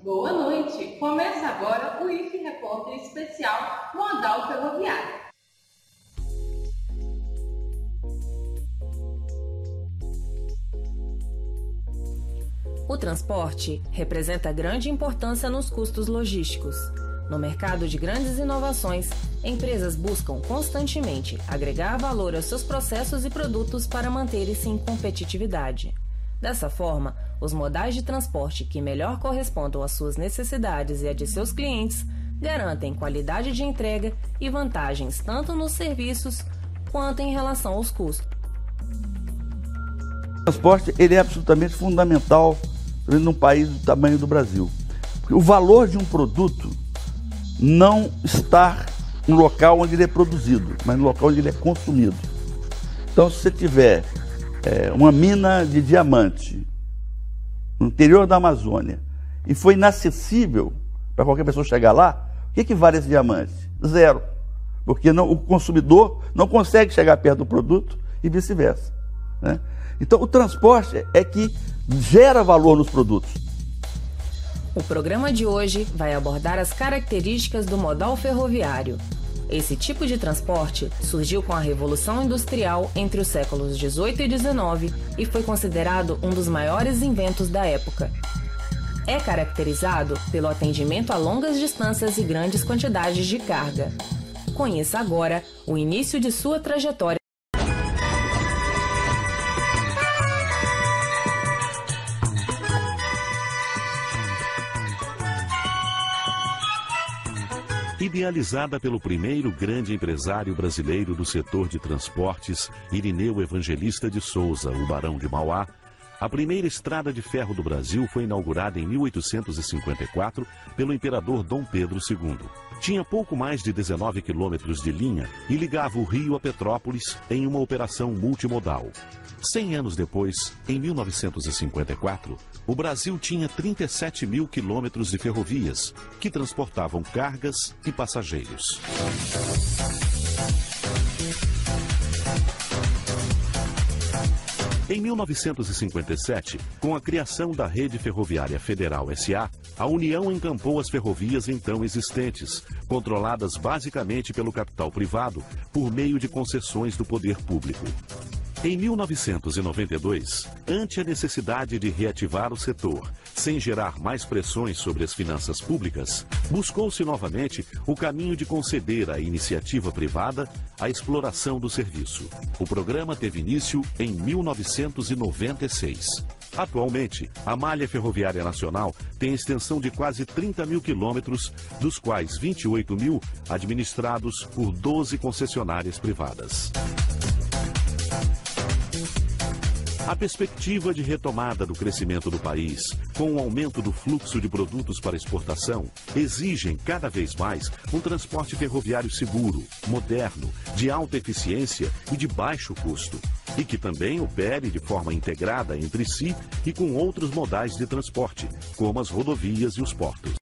Boa noite! Começa agora o IF Repórter Especial Modal Ferroviário. O transporte representa grande importância nos custos logísticos. No mercado de grandes inovações, empresas buscam constantemente agregar valor aos seus processos e produtos para manterem-se em competitividade. Dessa forma, os modais de transporte que melhor correspondam às suas necessidades e à de seus clientes garantem qualidade de entrega e vantagens tanto nos serviços quanto em relação aos custos. O transporte ele é absolutamente fundamental num país do tamanho do Brasil. Porque o valor de um produto não está no local onde ele é produzido, mas no local onde ele é consumido. Então, se você tiver uma mina de diamante no interior da Amazônia e foi inacessível para qualquer pessoa chegar lá, o que vale esse diamante? Zero. Porque o consumidor não consegue chegar perto do produto e vice-versa, né? Então, o transporte é que gera valor nos produtos. O programa de hoje vai abordar as características do modal ferroviário. Esse tipo de transporte surgiu com a Revolução Industrial entre os séculos XVIII e XIX e foi considerado um dos maiores inventos da época. É caracterizado pelo atendimento a longas distâncias e grandes quantidades de carga. Conheça agora o início de sua trajetória. Idealizada pelo primeiro grande empresário brasileiro do setor de transportes, Irineu Evangelista de Souza, o Barão de Mauá, a primeira estrada de ferro do Brasil foi inaugurada em 1854 pelo imperador Dom Pedro II. Tinha pouco mais de 19 quilômetros de linha e ligava o Rio a Petrópolis em uma operação multimodal. 100 anos depois, em 1954, o Brasil tinha 37 mil quilômetros de ferrovias, que transportavam cargas e passageiros. Em 1957, com a criação da Rede Ferroviária Federal S.A., a União encampou as ferrovias então existentes, controladas basicamente pelo capital privado, por meio de concessões do poder público. Em 1992, ante a necessidade de reativar o setor, sem gerar mais pressões sobre as finanças públicas, buscou-se novamente o caminho de conceder à iniciativa privada a exploração do serviço. O programa teve início em 1996. Atualmente, a malha ferroviária nacional tem extensão de quase 30 mil quilômetros, dos quais 28 mil administrados por 12 concessionárias privadas. A perspectiva de retomada do crescimento do país, com o aumento do fluxo de produtos para exportação, exigem cada vez mais um transporte ferroviário seguro, moderno, de alta eficiência e de baixo custo, e que também opere de forma integrada entre si e com outros modais de transporte, como as rodovias e os portos.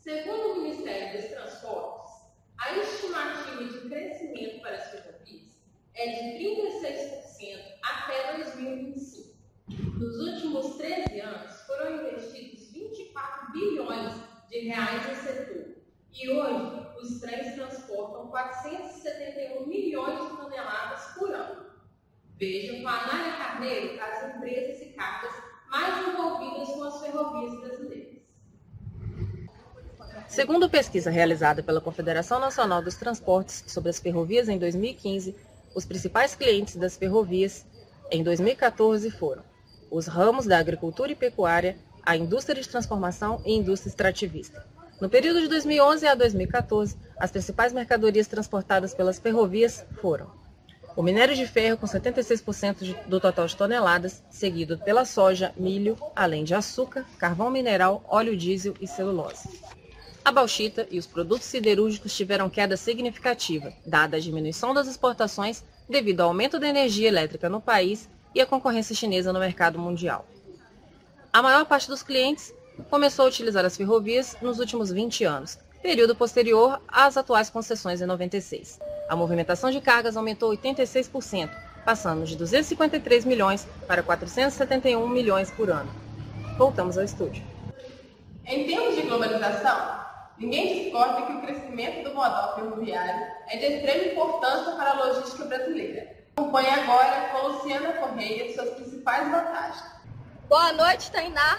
Segundo o Ministério dos Transportes, a estimativa de crescimento para as ferrovias é de 36% até 2025. Nos últimos 13 anos, foram investidos 24 bilhões de reais no setor. E hoje, os trens transportam 471 milhões de toneladas por ano. Vejam com a Anália Carneiro as empresas e cargas mais envolvidas com as ferrovias brasileiras. Segundo pesquisa realizada pela Confederação Nacional dos Transportes sobre as ferrovias em 2015, os principais clientes das ferrovias em 2014 foram os ramos da agricultura e pecuária, a indústria de transformação e indústria extrativista. No período de 2011 a 2014, as principais mercadorias transportadas pelas ferrovias foram o minério de ferro, com 76% do total de toneladas, seguido pela soja, milho, além de açúcar, carvão mineral, óleo diesel e celulose. A bauxita e os produtos siderúrgicos tiveram queda significativa, dada a diminuição das exportações devido ao aumento da energia elétrica no país e a concorrência chinesa no mercado mundial. A maior parte dos clientes começou a utilizar as ferrovias nos últimos 20 anos, período posterior às atuais concessões em 96. A movimentação de cargas aumentou 86%, passando de 253 milhões para 471 milhões por ano. Voltamos ao estúdio. Em termos de globalização, ninguém discorda que o crescimento do modal ferroviário é de extrema importância para a logística brasileira. Acompanhe agora com Luciana Correia suas principais vantagens. Boa noite, Tainá.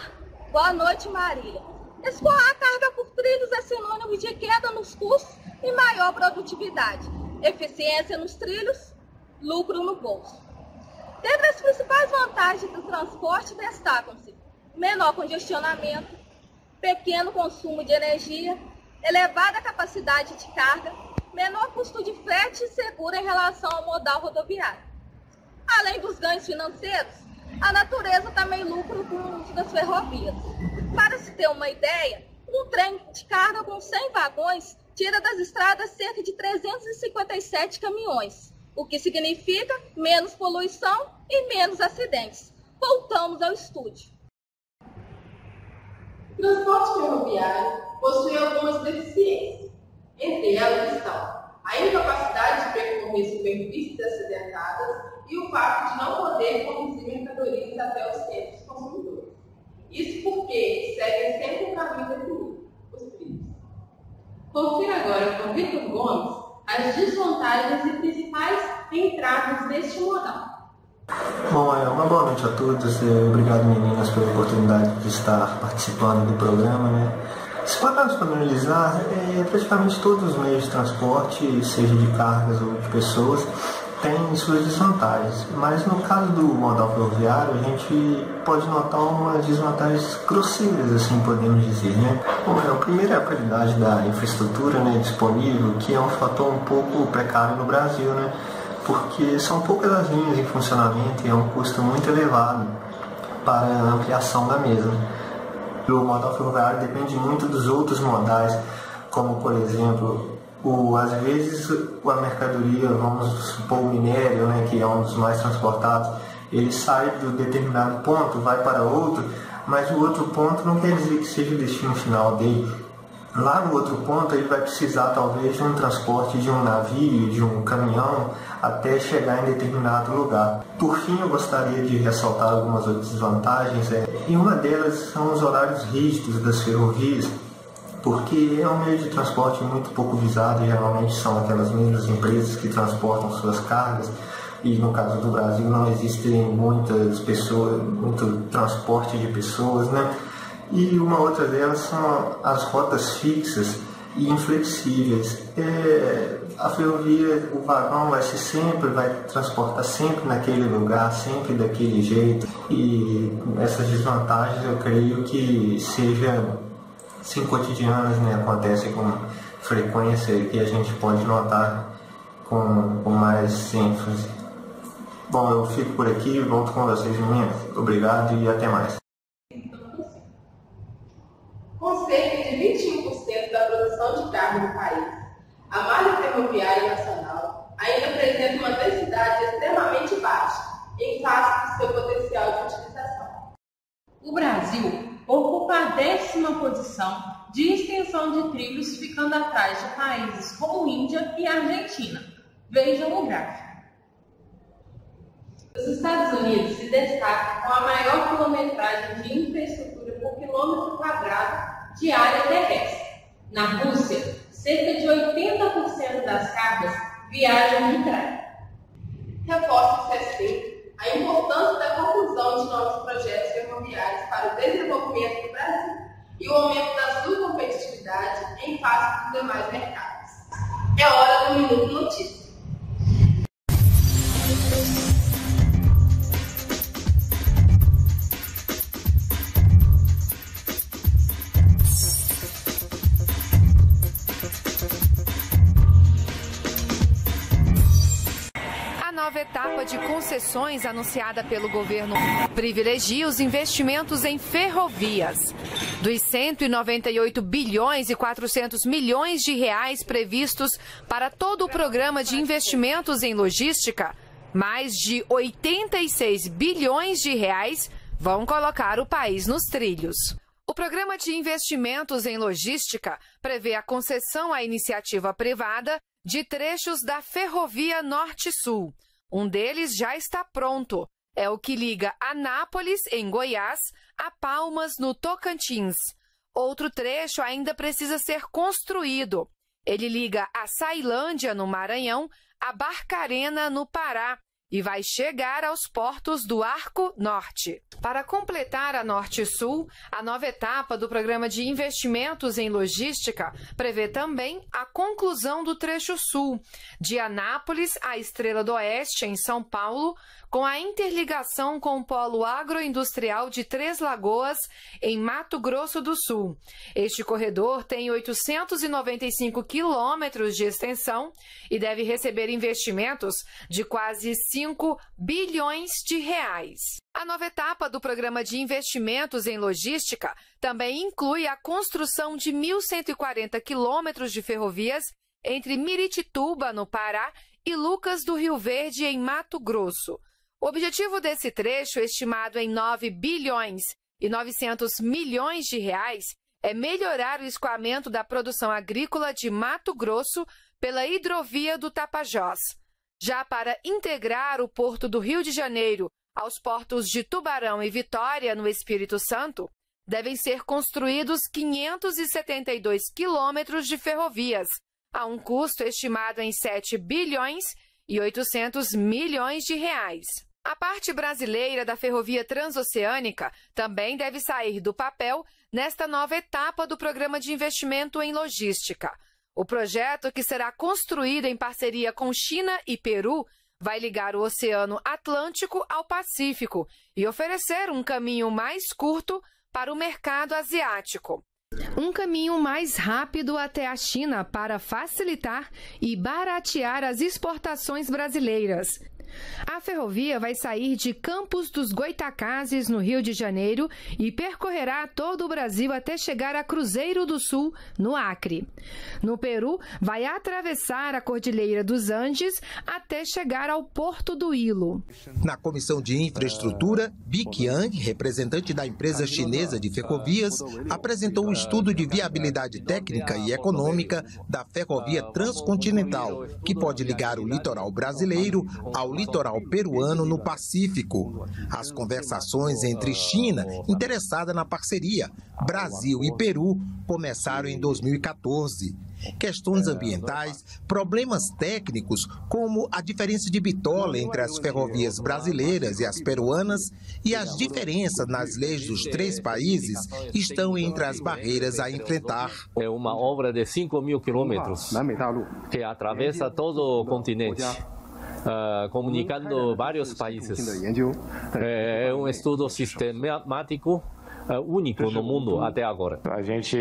Boa noite, Maria. Escoar a carga por trilhos é sinônimo de queda nos custos e maior produtividade, eficiência nos trilhos, lucro no bolso. Dentre as principais vantagens do transporte destacam-se menor congestionamento, pequeno consumo de energia, elevada capacidade de carga, menor custo de frete e seguro em relação ao modal rodoviário. Além dos ganhos financeiros, a natureza também lucra com o uso das ferrovias. Para se ter uma ideia, um trem de carga com 100 vagões tira das estradas cerca de 357 caminhões, o que significa menos poluição e menos acidentes. Voltamos ao estúdio. O transporte ferroviário possui algumas deficiências. Entre elas estão a incapacidade de percorrer superfícies acidentadas e o fato de não poder conduzir mercadorias até os centros consumidores. Isso porque seguem sempre um caminho definido, os trilhos. Confira agora com Vitor Gomes as desvantagens e principais entraves deste modal. Bom, uma boa noite a todos. Obrigado, meninas, pela oportunidade de estar participando do programa. Se formos para analisar, praticamente todos os meios de transporte, seja de cargas ou de pessoas, têm suas desvantagens. Mas no caso do modal ferroviário, a gente pode notar umas desvantagens grosseiras, assim podemos dizer, né? Bom, o primeiro é a qualidade da infraestrutura, né, disponível, que é um fator um pouco precário no Brasil, né? Porque são poucas as linhas em funcionamento e é um custo muito elevado para a ampliação da mesma. O modal ferroviário depende muito dos outros modais, como por exemplo, às vezes a mercadoria, vamos supor o minério, né, que é um dos mais transportados, ele sai de um determinado ponto, vai para outro, mas o outro ponto não quer dizer que seja o destino final dele. Lá no outro ponto ele vai precisar talvez de um transporte de um navio, de um caminhão, até chegar em determinado lugar. Por fim, eu gostaria de ressaltar algumas outras vantagens, e uma delas são os horários rígidos das ferrovias, porque é um meio de transporte muito pouco visado, e geralmente são aquelas mesmas empresas que transportam suas cargas, e no caso do Brasil não existem muitas pessoas, muito transporte de pessoas, né? E uma outra delas são as rotas fixas e inflexíveis. A ferrovia, o vagão vai transportar sempre naquele lugar, sempre daquele jeito. E essas desvantagens eu creio que sejam sim cotidianas, né? Acontecem com frequência e que a gente pode notar com mais ênfase. Bom, eu fico por aqui e volto com vocês, meninas. Obrigado e até mais. Com cerca de 21% da produção de carga do país, a malha ferroviária nacional ainda apresenta uma densidade extremamente baixa, em face do seu potencial de utilização. O Brasil ocupa a 10ª posição de extensão de trilhos, ficando atrás de países como Índia e Argentina. Vejam o gráfico. Os Estados Unidos se destacam com a maior quilometragem de infraestrutura por quilômetro quadrado de área terrestre. Na Rússia, cerca de 80% das cargas viajam de trem. Reforça o CSP a importância da conclusão de novos projetos ferroviários para o desenvolvimento do Brasil e o aumento da sua competitividade em face dos demais mercados. É hora do Minuto Notícia. Nova etapa de concessões anunciada pelo governo privilegia os investimentos em ferrovias. Dos 198 bilhões e 400 milhões de reais previstos para todo o programa de investimentos em logística, mais de 86 bilhões de reais vão colocar o país nos trilhos. O Programa de Investimentos em Logística prevê a concessão à iniciativa privada de trechos da Ferrovia Norte-Sul. Um deles já está pronto. É o que liga Anápolis, em Goiás, a Palmas, no Tocantins. Outro trecho ainda precisa ser construído. Ele liga a Sailândia, no Maranhão, a Barcarena, no Pará, e vai chegar aos portos do Arco Norte. Para completar a Norte-Sul, a nova etapa do Programa de Investimentos em Logística prevê também a conclusão do trecho sul, de Anápolis à Estrela do Oeste, em São Paulo, com a interligação com o Polo Agroindustrial de Três Lagoas, em Mato Grosso do Sul. Este corredor tem 895 quilômetros de extensão e deve receber investimentos de quase 5 bilhões de reais. A nova etapa do Programa de Investimentos em Logística também inclui a construção de 1.140 quilômetros de ferrovias entre Miritituba, no Pará, e Lucas do Rio Verde, em Mato Grosso. O objetivo desse trecho, estimado em 9 bilhões e 900 milhões de reais, é melhorar o escoamento da produção agrícola de Mato Grosso pela hidrovia do Tapajós. Já para integrar o Porto do Rio de Janeiro aos portos de Tubarão e Vitória, no Espírito Santo, devem ser construídos 572 quilômetros de ferrovias, a um custo estimado em 7 bilhões e 800 milhões de reais. A parte brasileira da ferrovia transoceânica também deve sair do papel nesta nova etapa do Programa de Investimento em Logística. O projeto, que será construído em parceria com China e Peru, vai ligar o Oceano Atlântico ao Pacífico e oferecer um caminho mais curto para o mercado asiático. Um caminho mais rápido até a China para facilitar e baratear as exportações brasileiras. A ferrovia vai sair de Campos dos Goitacazes, no Rio de Janeiro, e percorrerá todo o Brasil até chegar a Cruzeiro do Sul, no Acre. No Peru, vai atravessar a Cordilheira dos Andes até chegar ao Porto do Ilo. Na Comissão de Infraestrutura, Bi Qiang, representante da empresa chinesa de ferrovias, apresentou um estudo de viabilidade técnica e econômica da ferrovia transcontinental, que pode ligar o litoral brasileiro ao litoral peruano no Pacífico. As conversações entre China, interessada na parceria, Brasil e Peru, começaram em 2014. Questões ambientais, problemas técnicos, como a diferença de bitola entre as ferrovias brasileiras e as peruanas e as diferenças nas leis dos três países, estão entre as barreiras a enfrentar. É uma obra de 5.000 quilômetros que atravessa todo o continente, comunicando vários países. É um estudo sistemático único no mundo até agora. A gente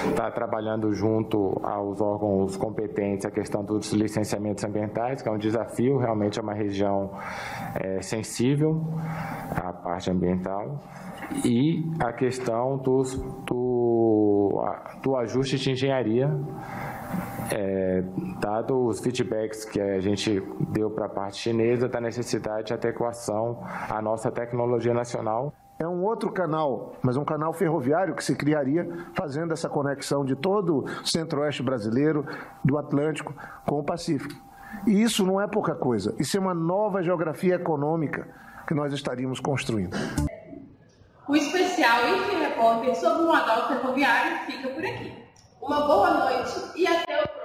está trabalhando junto aos órgãos competentes a questão dos licenciamentos ambientais, que é um desafio, realmente é uma região sensível à parte ambiental, e a questão do ajuste de engenharia, dado os feedbacks que a gente deu para a parte chinesa da necessidade de adequação à nossa tecnologia nacional. É um outro canal, mas um canal ferroviário que se criaria fazendo essa conexão de todo o centro-oeste brasileiro, do Atlântico com o Pacífico. E isso não é pouca coisa, isso é uma nova geografia econômica que nós estaríamos construindo. O especial Info Repórter sobre o modal ferroviário fica por aqui. Uma boa noite e até o próximo.